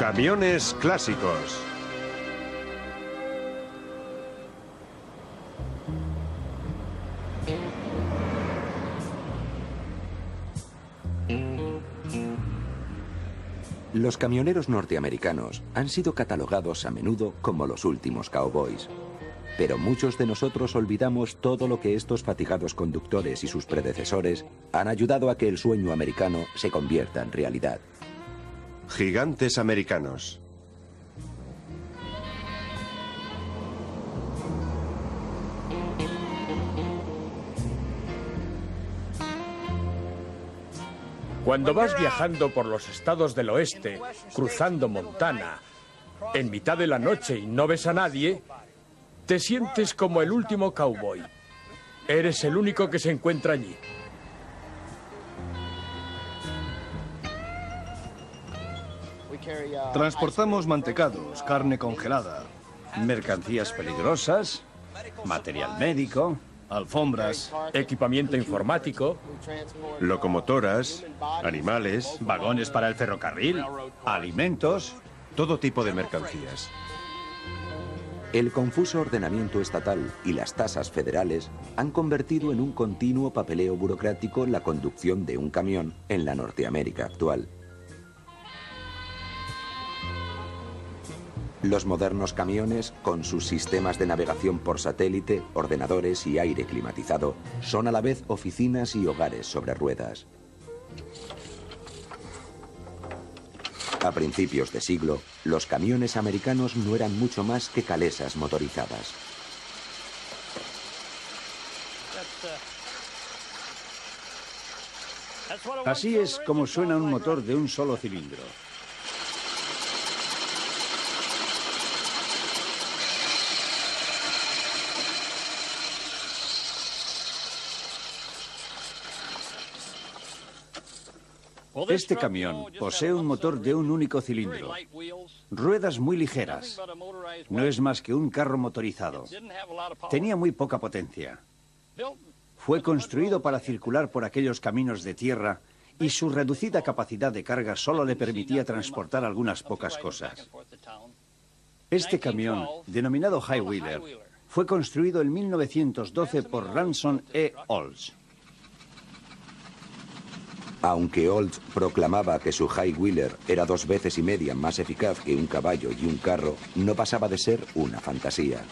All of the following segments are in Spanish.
Camiones clásicos. Los camioneros norteamericanos han sido catalogados a menudo como los últimos cowboys. Pero muchos de nosotros olvidamos todo lo que estos fatigados conductores y sus predecesores han ayudado a que el sueño americano se convierta en realidad. Gigantes americanos. Cuando vas viajando por los estados del oeste, cruzando Montana, en mitad de la noche y no ves a nadie, te sientes como el último cowboy. Eres el único que se encuentra allí. Transportamos mantecados, carne congelada, mercancías peligrosas, material médico, alfombras, equipamiento informático, locomotoras, animales, vagones para el ferrocarril, alimentos, todo tipo de mercancías. El confuso ordenamiento estatal y las tasas federales han convertido en un continuo papeleo burocrático la conducción de un camión en la Norteamérica actual. Los modernos camiones, con sus sistemas de navegación por satélite, ordenadores y aire climatizado, son a la vez oficinas y hogares sobre ruedas. A principios de siglo, los camiones americanos no eran mucho más que calesas motorizadas. Así es como suena un motor de un solo cilindro. Este camión posee un motor de un único cilindro, ruedas muy ligeras, no es más que un carro motorizado. Tenía muy poca potencia. Fue construido para circular por aquellos caminos de tierra y su reducida capacidad de carga solo le permitía transportar algunas pocas cosas. Este camión, denominado High Wheeler, fue construido en 1912 por Ransom E. Olds. Aunque Olds proclamaba que su High Wheeler era 2 veces y media más eficaz que un caballo y un carro, no pasaba de ser una fantasía.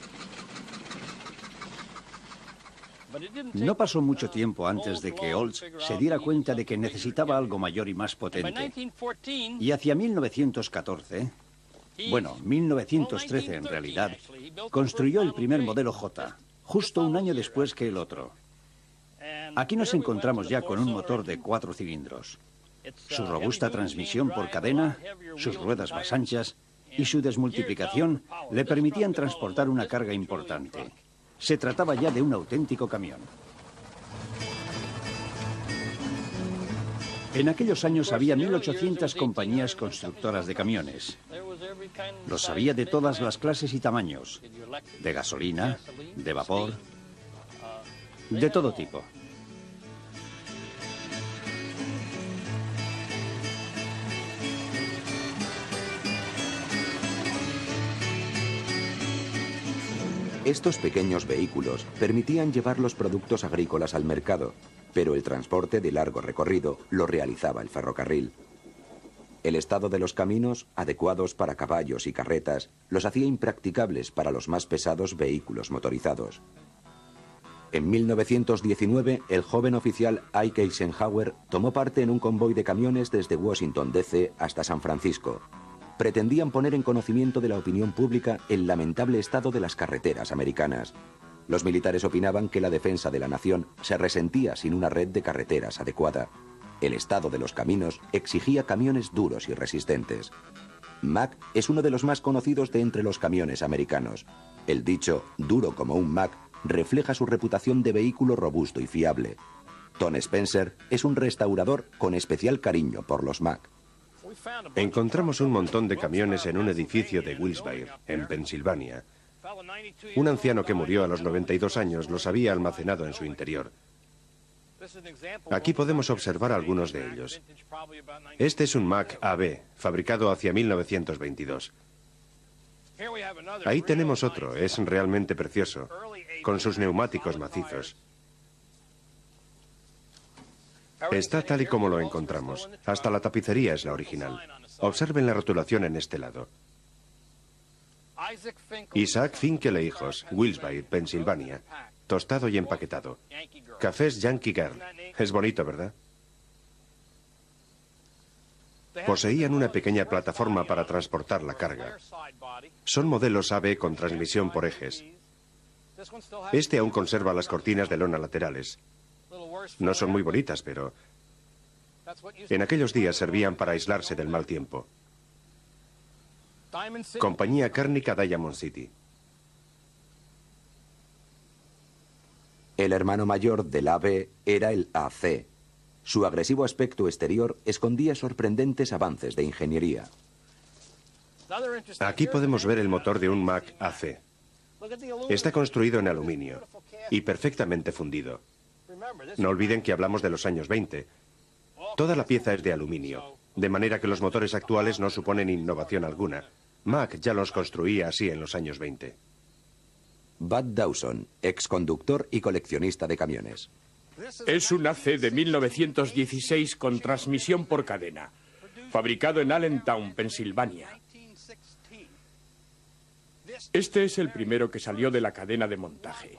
No pasó mucho tiempo antes de que Olds se diera cuenta de que necesitaba algo mayor y más potente. Y hacia 1914, bueno, 1913 en realidad, construyó el primer modelo J, justo un año después que el otro. Aquí nos encontramos ya con un motor de 4 cilindros. Su robusta transmisión por cadena, sus ruedas más anchas y su desmultiplicación le permitían transportar una carga importante. Se trataba ya de un auténtico camión. En aquellos años había 1.800 compañías constructoras de camiones. Los había de todas las clases y tamaños, de gasolina, de vapor, de todo tipo. Estos pequeños vehículos permitían llevar los productos agrícolas al mercado, pero el transporte de largo recorrido lo realizaba el ferrocarril. El estado de los caminos, adecuados para caballos y carretas, los hacía impracticables para los más pesados vehículos motorizados. En 1919, el joven oficial Ike Eisenhower tomó parte en un convoy de camiones desde Washington, D.C. hasta San Francisco. Pretendían poner en conocimiento de la opinión pública el lamentable estado de las carreteras americanas. Los militares opinaban que la defensa de la nación se resentía sin una red de carreteras adecuada. El estado de los caminos exigía camiones duros y resistentes. Mack es uno de los más conocidos de entre los camiones americanos. El dicho «duro como un Mack» refleja su reputación de vehículo robusto y fiable. Tom Spencer es un restaurador con especial cariño por los Mack. Encontramos un montón de camiones en un edificio de Wilkes-Barre, en Pensilvania. Un anciano que murió a los 92 años los había almacenado en su interior. Aquí podemos observar algunos de ellos. Este es un Mack AB, fabricado hacia 1922. Ahí tenemos otro, es realmente precioso, con sus neumáticos macizos. Está tal y como lo encontramos. Hasta la tapicería es la original. Observen la rotulación en este lado. Isaac Finkel e hijos, Wilkes-Barre, Pensilvania. Tostado y empaquetado. Cafés Yankee Girl. Es bonito, ¿verdad? Poseían una pequeña plataforma para transportar la carga. Son modelos AB con transmisión por ejes. Este aún conserva las cortinas de lona laterales. No son muy bonitas, pero en aquellos días servían para aislarse del mal tiempo. Compañía Cárnica Diamond City. El hermano mayor del AB era el AC. Su agresivo aspecto exterior escondía sorprendentes avances de ingeniería. Aquí podemos ver el motor de un Mack AC. Está construido en aluminio y perfectamente fundido. No olviden que hablamos de los años 20. Toda la pieza es de aluminio, de manera que los motores actuales no suponen innovación alguna. Mack ya los construía así en los años 20. Bud Dawson, exconductor y coleccionista de camiones. Es un AC de 1916 con transmisión por cadena, fabricado en Allentown, Pensilvania. Este es el primero que salió de la cadena de montaje.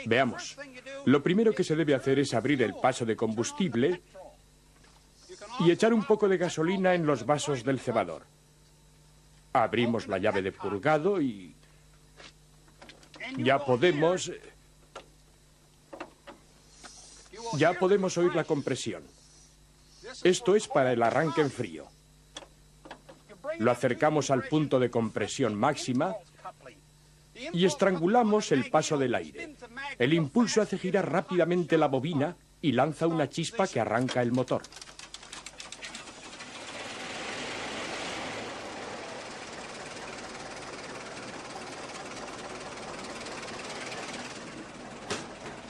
Veamos. Lo primero que se debe hacer es abrir el paso de combustible y echar un poco de gasolina en los vasos del cebador. Abrimos la llave de purgado y ya podemos oír la compresión. Esto es para el arranque en frío. Lo acercamos al punto de compresión máxima y estrangulamos el paso del aire. El impulso hace girar rápidamente la bobina y lanza una chispa que arranca el motor.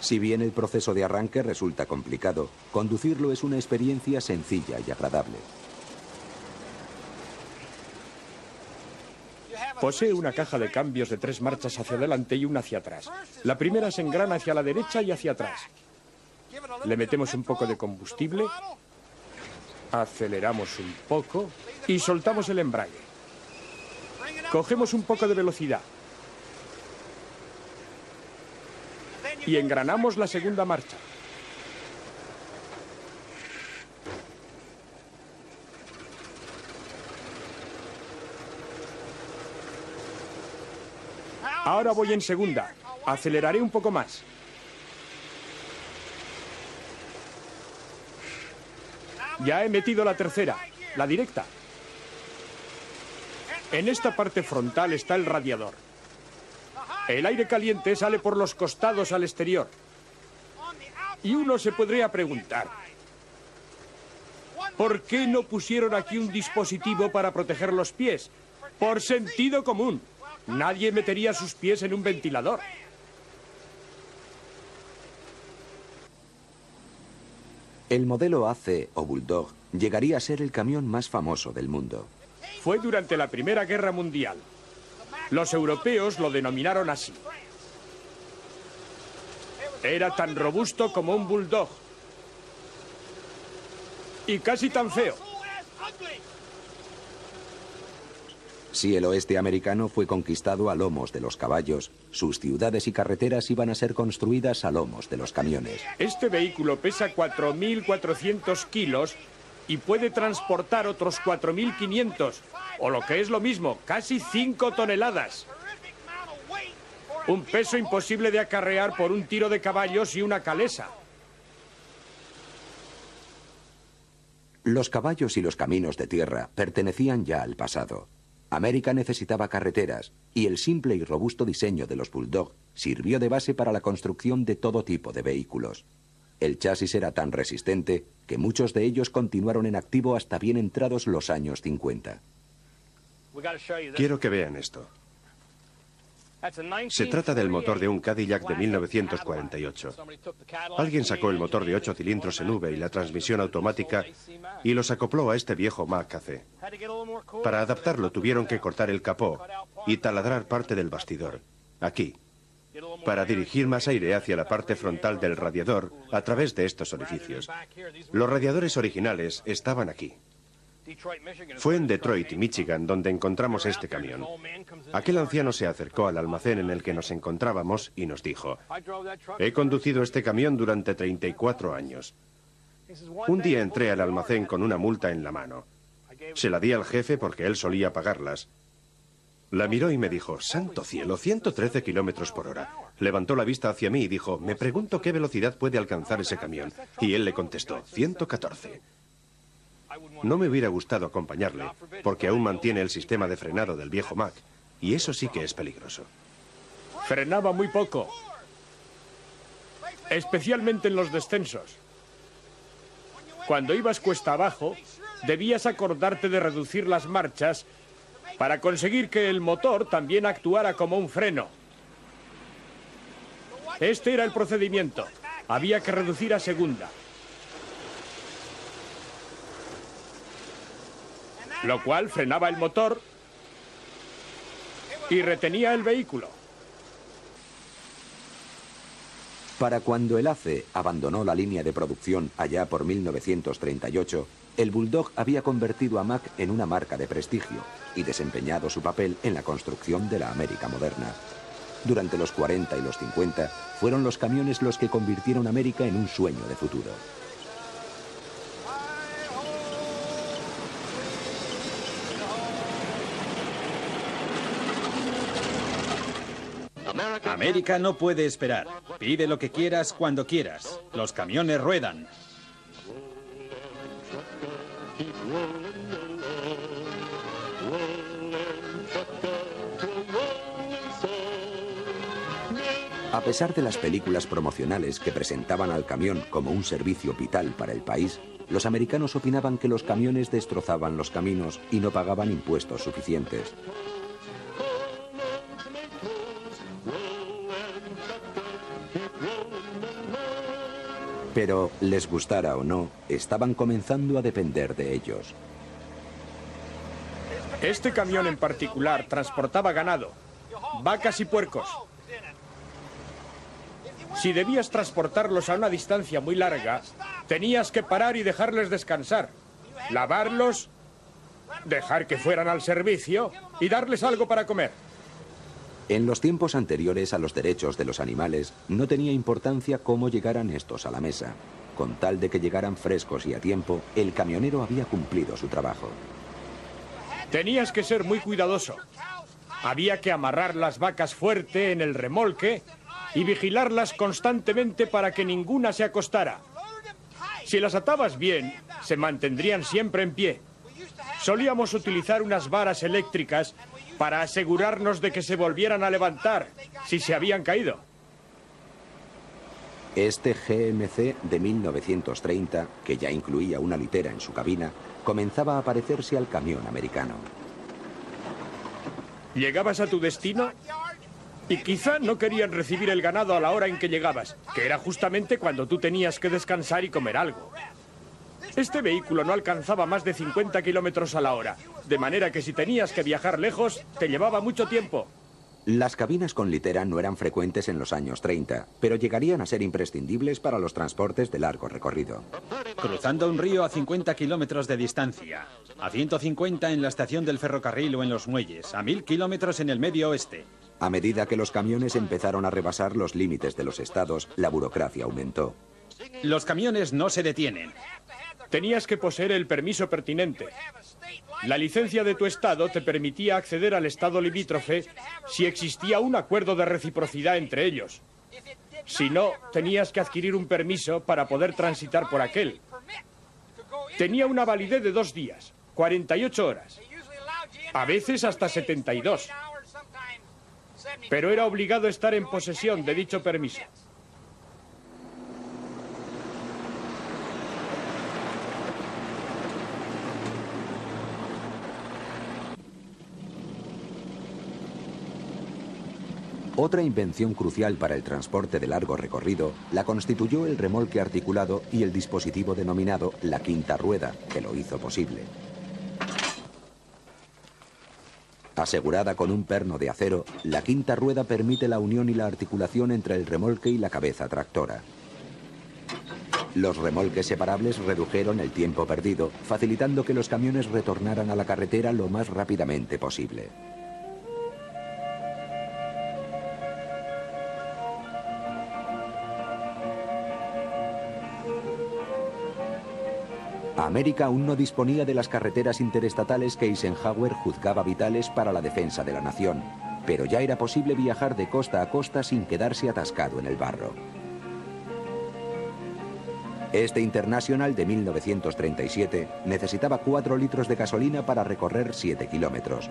Si bien el proceso de arranque resulta complicado, conducirlo es una experiencia sencilla y agradable. Posee una caja de cambios de 3 marchas hacia adelante y una hacia atrás. La primera se engrana hacia la derecha y hacia atrás. Le metemos un poco de combustible, aceleramos un poco y soltamos el embrague. Cogemos un poco de velocidad y engranamos la segunda marcha. Ahora voy en segunda. Aceleraré un poco más. Ya he metido la tercera, la directa. En esta parte frontal está el radiador. El aire caliente sale por los costados al exterior. Y uno se podría preguntar, ¿por qué no pusieron aquí un dispositivo para proteger los pies? Por sentido común. Nadie metería sus pies en un ventilador. El modelo AC o Bulldog llegaría a ser el camión más famoso del mundo. Fue durante la Primera Guerra Mundial. Los europeos lo denominaron así. Era tan robusto como un bulldog. Y casi tan feo. Si el oeste americano fue conquistado a lomos de los caballos, sus ciudades y carreteras iban a ser construidas a lomos de los camiones. Este vehículo pesa 4.400 kilos y puede transportar otros 4.500, o lo que es lo mismo, casi 5 toneladas. Un peso imposible de acarrear por un tiro de caballos y una calesa. Los caballos y los caminos de tierra pertenecían ya al pasado. América necesitaba carreteras y el simple y robusto diseño de los Bulldog sirvió de base para la construcción de todo tipo de vehículos. El chasis era tan resistente que muchos de ellos continuaron en activo hasta bien entrados los años 50. Quiero que vean esto. Se trata del motor de un Cadillac de 1948. Alguien sacó el motor de 8 cilindros en V y la transmisión automática y los acopló a este viejo Mack AC. Para adaptarlo tuvieron que cortar el capó y taladrar parte del bastidor, aquí, para dirigir más aire hacia la parte frontal del radiador a través de estos orificios. Los radiadores originales estaban aquí. Fue en Detroit, Michigan, donde encontramos este camión. Aquel anciano se acercó al almacén en el que nos encontrábamos y nos dijo: he conducido este camión durante 34 años. Un día entré al almacén con una multa en la mano. Se la di al jefe porque él solía pagarlas. La miró y me dijo: santo cielo, 113 kilómetros por hora. Levantó la vista hacia mí y dijo: me pregunto qué velocidad puede alcanzar ese camión. Y él le contestó: 114. No me hubiera gustado acompañarle, porque aún mantiene el sistema de frenado del viejo Mack, y eso sí que es peligroso. Frenaba muy poco, especialmente en los descensos. Cuando ibas cuesta abajo, debías acordarte de reducir las marchas para conseguir que el motor también actuara como un freno. Este era el procedimiento. Había que reducir a segunda, lo cual frenaba el motor y retenía el vehículo. Para cuando el ACE abandonó la línea de producción allá por 1938, el Bulldog había convertido a Mack en una marca de prestigio y desempeñado su papel en la construcción de la América moderna. Durante los 40 y los 50, fueron los camiones los que convirtieron a América en un sueño de futuro. América no puede esperar. Pide lo que quieras cuando quieras. Los camiones ruedan. A pesar de las películas promocionales que presentaban al camión como un servicio vital para el país, los americanos opinaban que los camiones destrozaban los caminos y no pagaban impuestos suficientes. Pero, les gustara o no, estaban comenzando a depender de ellos. Este camión en particular transportaba ganado, vacas y puercos. Si debías transportarlos a una distancia muy larga, tenías que parar y dejarles descansar, lavarlos, dejar que fueran al servicio y darles algo para comer. En los tiempos anteriores a los derechos de los animales, no tenía importancia cómo llegaran estos a la mesa. Con tal de que llegaran frescos y a tiempo, el camionero había cumplido su trabajo. Tenías que ser muy cuidadoso. Había que amarrar las vacas fuerte en el remolque y vigilarlas constantemente para que ninguna se acostara. Si las atabas bien, se mantendrían siempre en pie. Solíamos utilizar unas varas eléctricas para asegurarnos de que se volvieran a levantar si se habían caído. Este GMC de 1930, que ya incluía una litera en su cabina, comenzaba a parecerse al camión americano. Llegabas a tu destino y quizá no querían recibir el ganado a la hora en que llegabas, que era justamente cuando tú tenías que descansar y comer algo. Este vehículo no alcanzaba más de 50 kilómetros a la hora, de manera que si tenías que viajar lejos, te llevaba mucho tiempo. Las cabinas con litera no eran frecuentes en los años 30, pero llegarían a ser imprescindibles para los transportes de largo recorrido. Cruzando un río a 50 kilómetros de distancia, a 150 en la estación del ferrocarril o en los muelles, a 1000 kilómetros en el medio oeste. A medida que los camiones empezaron a rebasar los límites de los estados, la burocracia aumentó. Los camiones no se detienen. Tenías que poseer el permiso pertinente. La licencia de tu estado te permitía acceder al estado limítrofe si existía un acuerdo de reciprocidad entre ellos. Si no, tenías que adquirir un permiso para poder transitar por aquel. Tenía una validez de 2 días, 48 horas, a veces hasta 72. Pero era obligado a estar en posesión de dicho permiso. Otra invención crucial para el transporte de largo recorrido la constituyó el remolque articulado y el dispositivo denominado la quinta rueda, que lo hizo posible. Asegurada con un perno de acero, la quinta rueda permite la unión y la articulación entre el remolque y la cabeza tractora. Los remolques separables redujeron el tiempo perdido, facilitando que los camiones retornaran a la carretera lo más rápidamente posible. América aún no disponía de las carreteras interestatales que Eisenhower juzgaba vitales para la defensa de la nación, pero ya era posible viajar de costa a costa sin quedarse atascado en el barro. Este International de 1937 necesitaba 4 litros de gasolina para recorrer 7 kilómetros.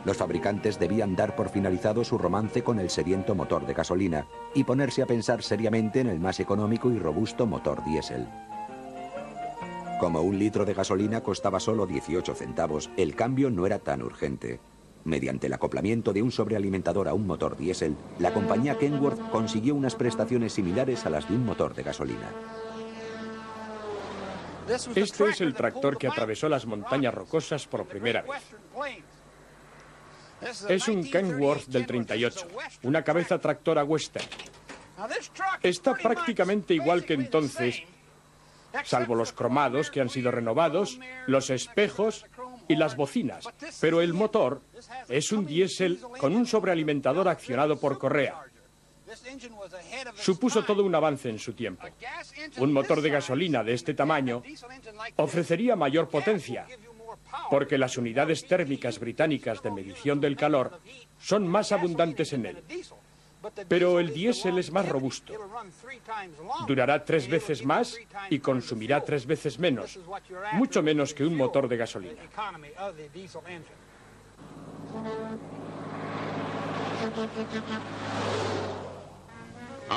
Los fabricantes debían dar por finalizado su romance con el sediento motor de gasolina y ponerse a pensar seriamente en el más económico y robusto motor diésel. Como 1 litro de gasolina costaba solo 18 centavos, el cambio no era tan urgente. Mediante el acoplamiento de un sobrealimentador a un motor diésel, la compañía Kenworth consiguió unas prestaciones similares a las de un motor de gasolina. Este es el tractor que atravesó las montañas rocosas por primera vez. Es un Kenworth del 38, una cabeza tractora Western. Está prácticamente igual que entonces, salvo los cromados que han sido renovados, los espejos y las bocinas, pero el motor es un diésel con un sobrealimentador accionado por correa. Supuso todo un avance en su tiempo. Un motor de gasolina de este tamaño ofrecería mayor potencia, porque las unidades térmicas británicas de medición del calor son más abundantes en él. Pero el diésel es más robusto. Durará 3 veces más y consumirá 3 veces menos, mucho menos que un motor de gasolina.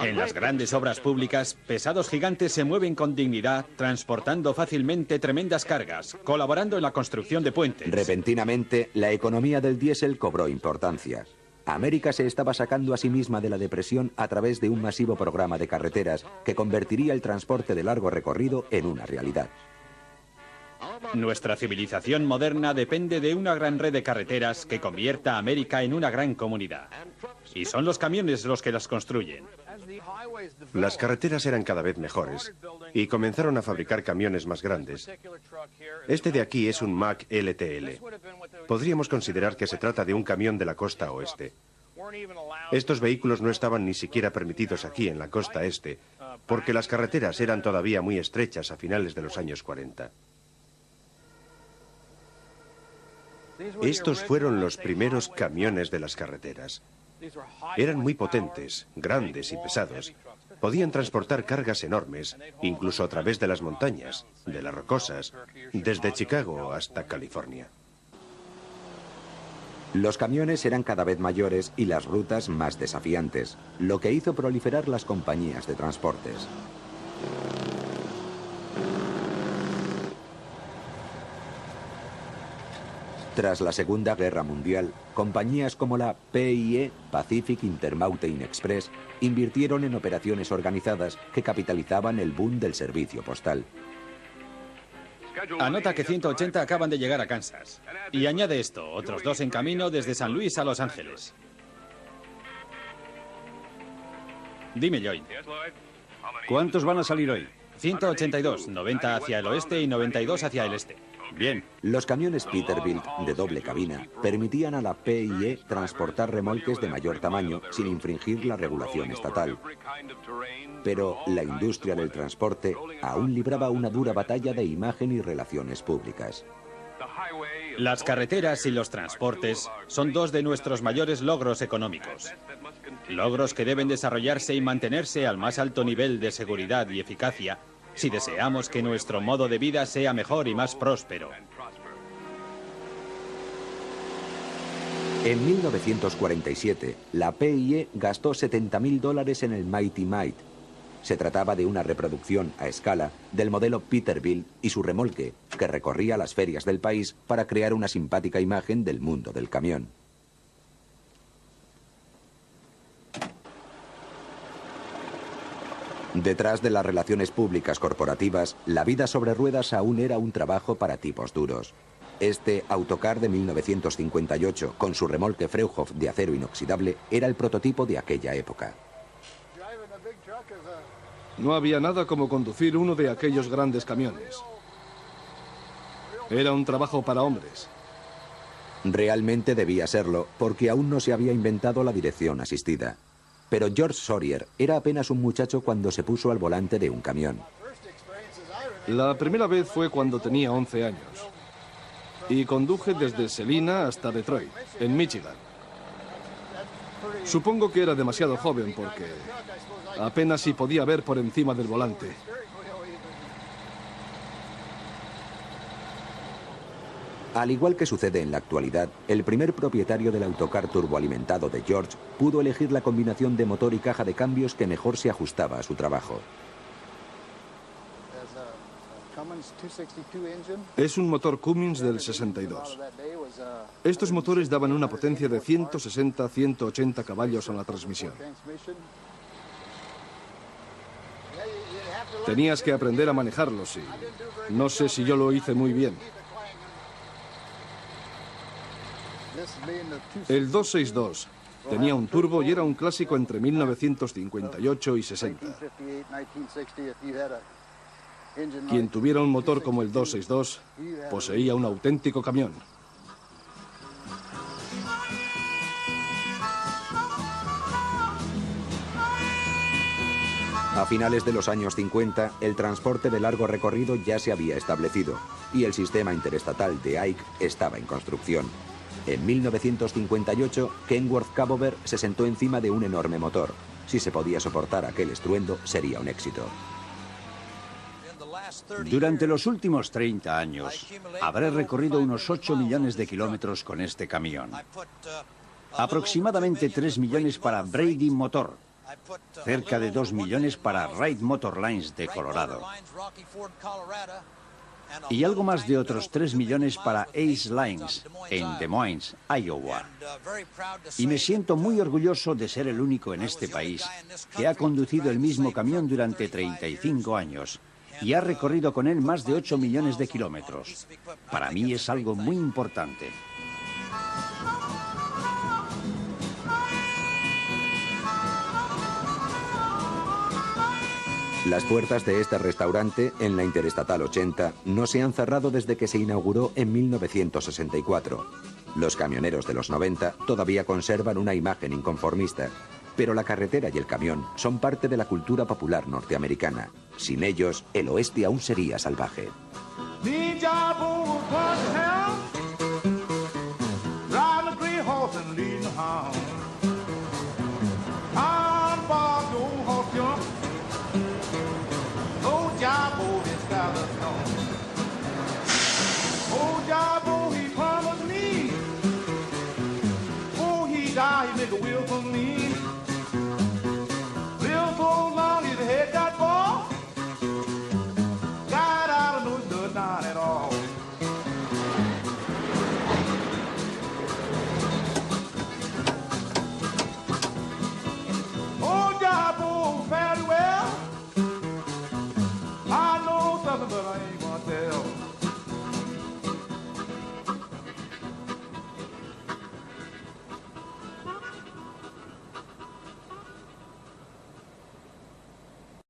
En las grandes obras públicas, pesados gigantes se mueven con dignidad, transportando fácilmente tremendas cargas, colaborando en la construcción de puentes. Repentinamente, la economía del diésel cobró importancia. América se estaba sacando a sí misma de la depresión a través de un masivo programa de carreteras que convertiría el transporte de largo recorrido en una realidad. Nuestra civilización moderna depende de una gran red de carreteras que convierta a América en una gran comunidad. Y son los camiones los que las construyen. Las carreteras eran cada vez mejores y comenzaron a fabricar camiones más grandes. Este de aquí es un Mack LTL. Podríamos considerar que se trata de un camión de la costa oeste. Estos vehículos no estaban ni siquiera permitidos aquí en la costa este, porque las carreteras eran todavía muy estrechas a finales de los años 40. Estos fueron los primeros camiones de las carreteras. Eran muy potentes, grandes y pesados. Podían transportar cargas enormes, incluso a través de las montañas, de las rocosas, desde Chicago hasta California. Los camiones eran cada vez mayores y las rutas más desafiantes, lo que hizo proliferar las compañías de transportes. Tras la Segunda Guerra Mundial, compañías como la PIE, Pacific Intermountain Express, invirtieron en operaciones organizadas que capitalizaban el boom del servicio postal. Anota que 180 acaban de llegar a Kansas. Y añade esto, otros 2 en camino desde San Luis a Los Ángeles. Dime, Lloyd. ¿Cuántos van a salir hoy? 182, 90 hacia el oeste y 92 hacia el este. Bien. Los camiones Peterbilt de doble cabina permitían a la PIE transportar remolques de mayor tamaño sin infringir la regulación estatal. Pero la industria del transporte aún libraba una dura batalla de imagen y relaciones públicas. Las carreteras y los transportes son 2 de nuestros mayores logros económicos. Logros que deben desarrollarse y mantenerse al más alto nivel de seguridad y eficacia si deseamos que nuestro modo de vida sea mejor y más próspero. En 1947, la PIE gastó $70.000 en el Mighty Might. Se trataba de una reproducción a escala del modelo Peterbilt y su remolque, que recorría las ferias del país para crear una simpática imagen del mundo del camión. Detrás de las relaciones públicas corporativas, la vida sobre ruedas aún era un trabajo para tipos duros. Este autocar de 1958, con su remolque Freuhof de acero inoxidable, era el prototipo de aquella época. No había nada como conducir uno de aquellos grandes camiones. Era un trabajo para hombres. Realmente debía serlo, porque aún no se había inventado la dirección asistida. Pero George Sawyer era apenas un muchacho cuando se puso al volante de un camión. La primera vez fue cuando tenía 11 años. Y conduje desde Celina hasta Detroit, en Michigan. Supongo que era demasiado joven porque apenas si podía ver por encima del volante. Al igual que sucede en la actualidad, el primer propietario del autocar turboalimentado de George pudo elegir la combinación de motor y caja de cambios que mejor se ajustaba a su trabajo. Es un motor Cummins del 62. Estos motores daban una potencia de 160-180 caballos en la transmisión. Tenías que aprender a manejarlos y no sé si yo lo hice muy bien. El 262 tenía un turbo y era un clásico entre 1958 y 60. Quien tuviera un motor como el 262 poseía un auténtico camión. A finales de los años 50, el transporte de largo recorrido ya se había establecido y el sistema interestatal de Ike estaba en construcción. En 1958, Kenworth Cabover se sentó encima de un enorme motor. Si se podía soportar aquel estruendo, sería un éxito. Durante los últimos 30 años, habré recorrido unos 8 millones de kilómetros con este camión. Aproximadamente 3 millones para Brady Motor. Cerca de 2 millones para Wright Motor Lines de Colorado. Y algo más de otros 3 millones para Ace Lines en Des Moines, Iowa. Y me siento muy orgulloso de ser el único en este país que ha conducido el mismo camión durante 35 años. Y ha recorrido con él más de 8 millones de kilómetros. Para mí es algo muy importante. Las puertas de este restaurante, en la Interestatal 80, no se han cerrado desde que se inauguró en 1964. Los camioneros de los 90 todavía conservan una imagen inconformista, pero la carretera y el camión son parte de la cultura popular norteamericana. Sin ellos, el oeste aún sería salvaje. Job, oh, this guy